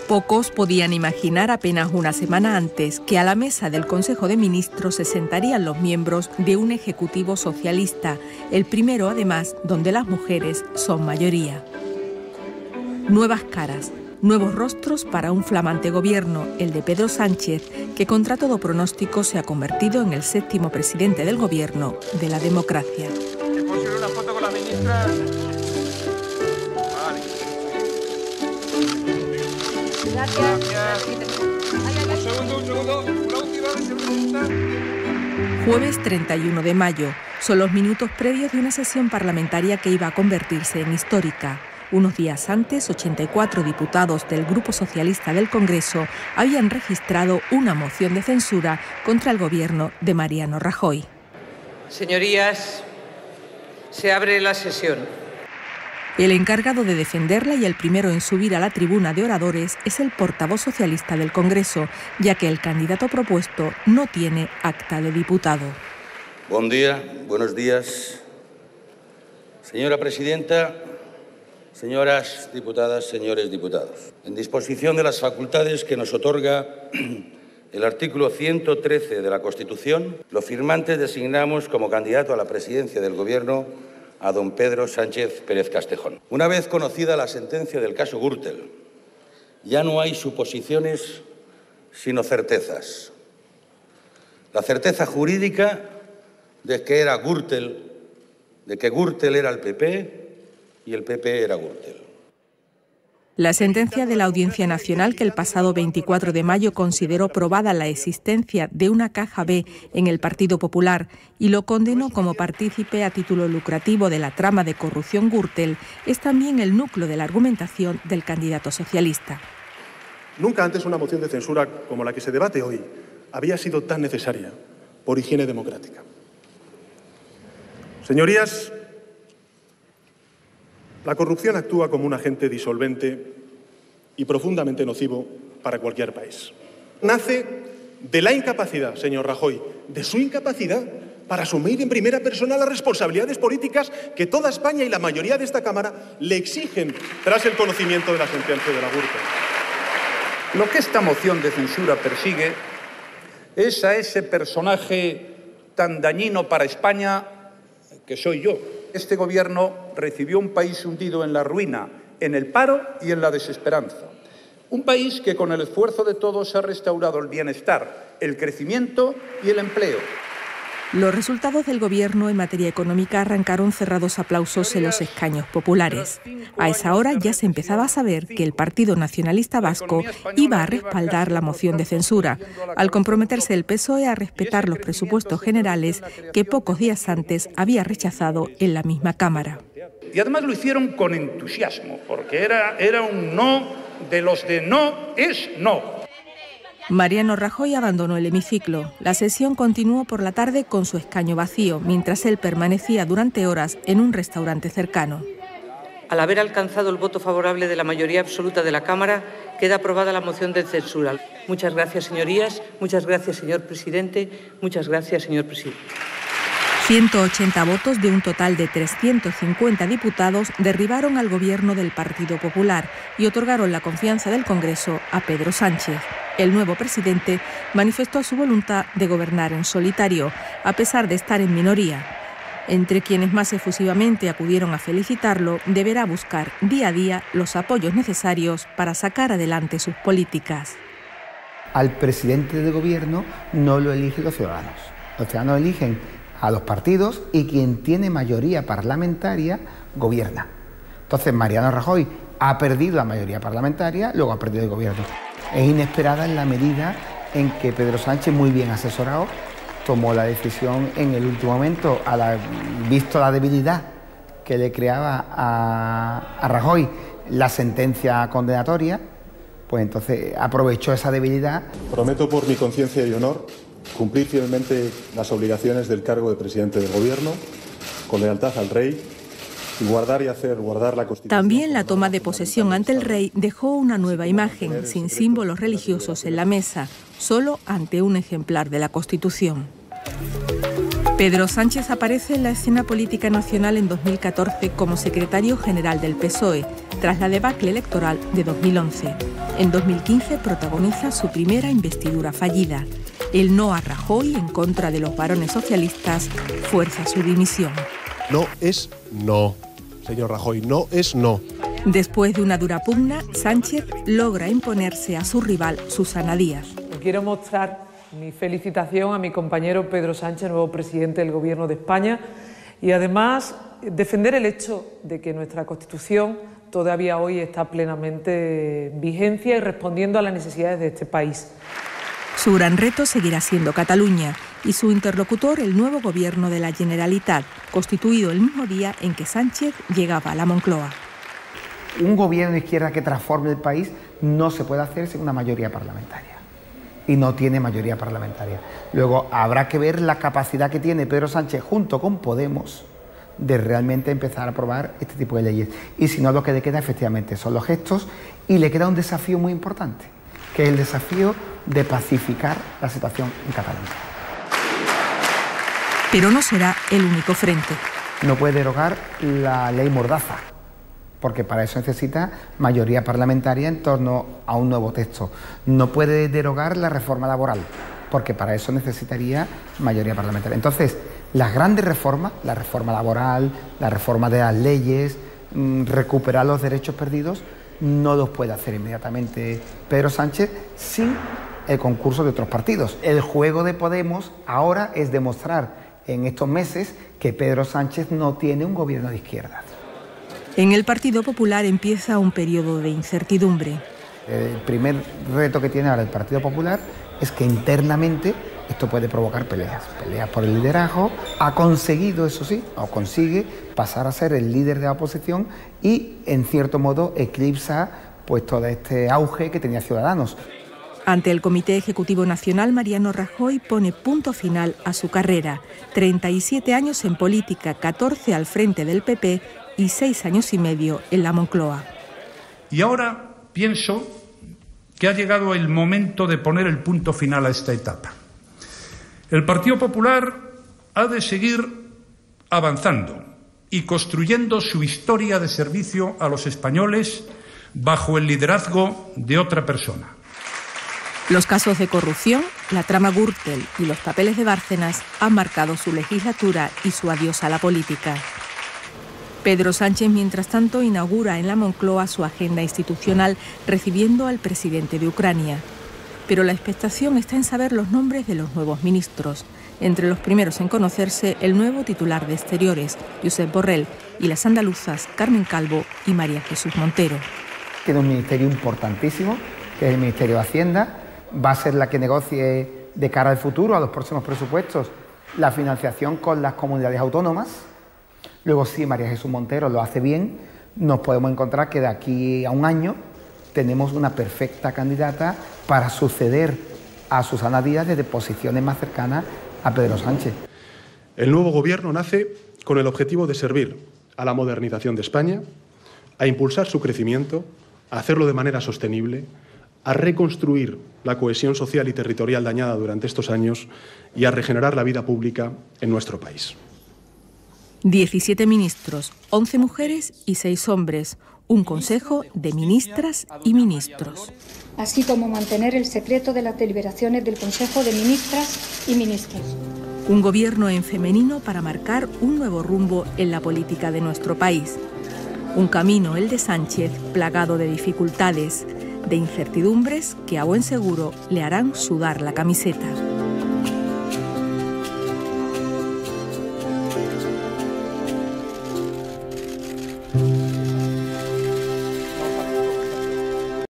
Pocos podían imaginar apenas una semana antes que a la mesa del Consejo de Ministros se sentarían los miembros de un ejecutivo socialista, el primero además donde las mujeres son mayoría. Nuevas caras, nuevos rostros para un flamante gobierno, el de Pedro Sánchez, que contra todo pronóstico se ha convertido en el 7º presidente del gobierno de la democracia. ¿Te puedo hacer una foto con la ministra? Vale. Gracias. Un segundo. La última vez se presenta. Jueves 31 de mayo. Son los minutos previos de una sesión parlamentaria que iba a convertirse en histórica. Unos días antes, 84 diputados del Grupo Socialista del Congreso habían registrado una moción de censura contra el gobierno de Mariano Rajoy. Señorías, se abre la sesión. El encargado de defenderla y el primero en subir a la tribuna de oradores es el portavoz socialista del Congreso, ya que el candidato propuesto no tiene acta de diputado. Buen día, buenos días. Señora presidenta, señoras diputadas, señores diputados. En disposición de las facultades que nos otorga el artículo 113 de la Constitución, los firmantes designamos como candidato a la presidencia del Gobierno a don Pedro Sánchez Pérez Castejón. Una vez conocida la sentencia del caso Gürtel, ya no hay suposiciones sino certezas. La certeza jurídica de que era Gürtel, de que Gürtel era el PP y el PP era Gürtel. La sentencia de la Audiencia Nacional, que el pasado 24 de mayo consideró probada la existencia de una caja B en el Partido Popular y lo condenó como partícipe a título lucrativo de la trama de corrupción Gürtel, es también el núcleo de la argumentación del candidato socialista. Nunca antes una moción de censura como la que se debate hoy había sido tan necesaria por higiene democrática. Señorías, la corrupción actúa como un agente disolvente y profundamente nocivo para cualquier país. Nace de la incapacidad, señor Rajoy, de su incapacidad para asumir en primera persona las responsabilidades políticas que toda España y la mayoría de esta Cámara le exigen tras el conocimiento de la sentencia de la Gürtel. Lo que esta moción de censura persigue es a ese personaje tan dañino para España que soy yo. Este gobierno recibió un país hundido en la ruina, en el paro y en la desesperanza. Un país que con el esfuerzo de todos ha restaurado el bienestar, el crecimiento y el empleo. Los resultados del gobierno en materia económica arrancaron cerrados aplausos en los escaños populares. A esa hora ya se empezaba a saber que el Partido Nacionalista Vasco iba a respaldar la moción de censura, al comprometerse el PSOE a respetar los presupuestos generales que pocos días antes había rechazado en la misma Cámara. Y además lo hicieron con entusiasmo, porque era un no de los de no es no. Mariano Rajoy abandonó el hemiciclo. La sesión continuó por la tarde con su escaño vacío, mientras él permanecía durante horas en un restaurante cercano. Al haber alcanzado el voto favorable de la mayoría absoluta de la Cámara, queda aprobada la moción de censura. Muchas gracias, señorías. Muchas gracias, señor presidente. Muchas gracias, señor presidente. 180 votos de un total de 350 diputados derribaron al gobierno del Partido Popular y otorgaron la confianza del Congreso a Pedro Sánchez. El nuevo presidente manifestó su voluntad de gobernar en solitario, a pesar de estar en minoría. Entre quienes más efusivamente acudieron a felicitarlo, deberá buscar día a día los apoyos necesarios para sacar adelante sus políticas. Al presidente del gobierno no lo eligen los ciudadanos. Los ciudadanos eligen a los partidos y quien tiene mayoría parlamentaria gobierna. Entonces Mariano Rajoy ha perdido la mayoría parlamentaria, luego ha perdido el gobierno. Es inesperada en la medida en que Pedro Sánchez, muy bien asesorado, tomó la decisión en el último momento, visto la debilidad que le creaba a Rajoy la sentencia condenatoria, pues entonces aprovechó esa debilidad. Prometo por mi conciencia y honor cumplir fielmente las obligaciones del cargo de presidente del Gobierno, con lealtad al Rey, y guardar la Constitución. También la toma de posesión ante el rey dejó una nueva imagen, sin símbolos religiosos en la mesa, solo ante un ejemplar de la Constitución. Pedro Sánchez aparece en la escena política nacional en 2014 como secretario general del PSOE, tras la debacle electoral de 2011. En 2015 protagoniza su primera investidura fallida. El no a Rajoy en contra de los varones socialistas fuerza su dimisión. No es no, señor Rajoy, no es no. Después de una dura pugna, Sánchez logra imponerse a su rival Susana Díaz. Quiero mostrar mi felicitación a mi compañero Pedro Sánchez, nuevo presidente del Gobierno de España, y además defender el hecho de que nuestra Constitución todavía hoy está plenamente en vigencia y respondiendo a las necesidades de este país. Su gran reto seguirá siendo Cataluña y su interlocutor el nuevo Gobierno de la Generalitat, constituido el mismo día en que Sánchez llegaba a la Moncloa. Un gobierno de izquierda que transforme el país no se puede hacer sin una mayoría parlamentaria. Y no tiene mayoría parlamentaria. Luego habrá que ver la capacidad que tiene Pedro Sánchez junto con Podemos de realmente empezar a aprobar este tipo de leyes. Y si no, lo que le queda efectivamente son los gestos, y le queda un desafío muy importante, que es el desafío de pacificar la situación en Cataluña. Pero no será el único frente. No puede derogar la ley Mordaza, porque para eso necesita mayoría parlamentaria en torno a un nuevo texto. No puede derogar la reforma laboral, porque para eso necesitaría mayoría parlamentaria. Entonces, las grandes reformas, la reforma laboral, la reforma de las leyes, recuperar los derechos perdidos, no los puede hacer inmediatamente Pedro Sánchez sin el concurso de otros partidos. El juego de Podemos ahora es demostrar en estos meses que Pedro Sánchez no tiene un gobierno de izquierda. En el Partido Popular empieza un periodo de incertidumbre. El primer reto que tiene ahora el Partido Popular es que internamente esto puede provocar peleas por el liderazgo. Ha conseguido, eso sí, o consigue pasar a ser el líder de la oposición y, en cierto modo, eclipsa pues todo este auge que tenía Ciudadanos. Ante el Comité Ejecutivo Nacional, Mariano Rajoy pone punto final a su carrera. 37 años en política, 14 al frente del PP y 6 años y medio en la Moncloa. Y ahora pienso que ha llegado el momento de poner el punto final a esta etapa. El Partido Popular ha de seguir avanzando y construyendo su historia de servicio a los españoles bajo el liderazgo de otra persona. Los casos de corrupción, la trama Gürtel y los papeles de Bárcenas han marcado su legislatura y su adiós a la política. Pedro Sánchez, mientras tanto, inaugura en la Moncloa su agenda institucional recibiendo al presidente de Ucrania. Pero la expectación está en saber los nombres de los nuevos ministros. Entre los primeros en conocerse, el nuevo titular de Exteriores, Josep Borrell, y las andaluzas Carmen Calvo y María Jesús Montero. Tiene un ministerio importantísimo, que es el Ministerio de Hacienda. Va a ser la que negocie de cara al futuro, a los próximos presupuestos, la financiación con las comunidades autónomas. Luego, si María Jesús Montero lo hace bien, nos podemos encontrar que de aquí a un año tenemos una perfecta candidata para suceder a Susana Díaz desde posiciones más cercanas a Pedro Sánchez. El nuevo gobierno nace con el objetivo de servir a la modernización de España, a impulsar su crecimiento, a hacerlo de manera sostenible, a reconstruir la cohesión social y territorial dañada durante estos años y a regenerar la vida pública en nuestro país. 17 ministros, 11 mujeres y 6 hombres. Un consejo de ministras y ministros. Así como mantener el secreto de las deliberaciones del Consejo de Ministras y Ministros. Un gobierno en femenino para marcar un nuevo rumbo en la política de nuestro país. Un camino, el de Sánchez, plagado de dificultades, de incertidumbres que a buen seguro le harán sudar la camiseta.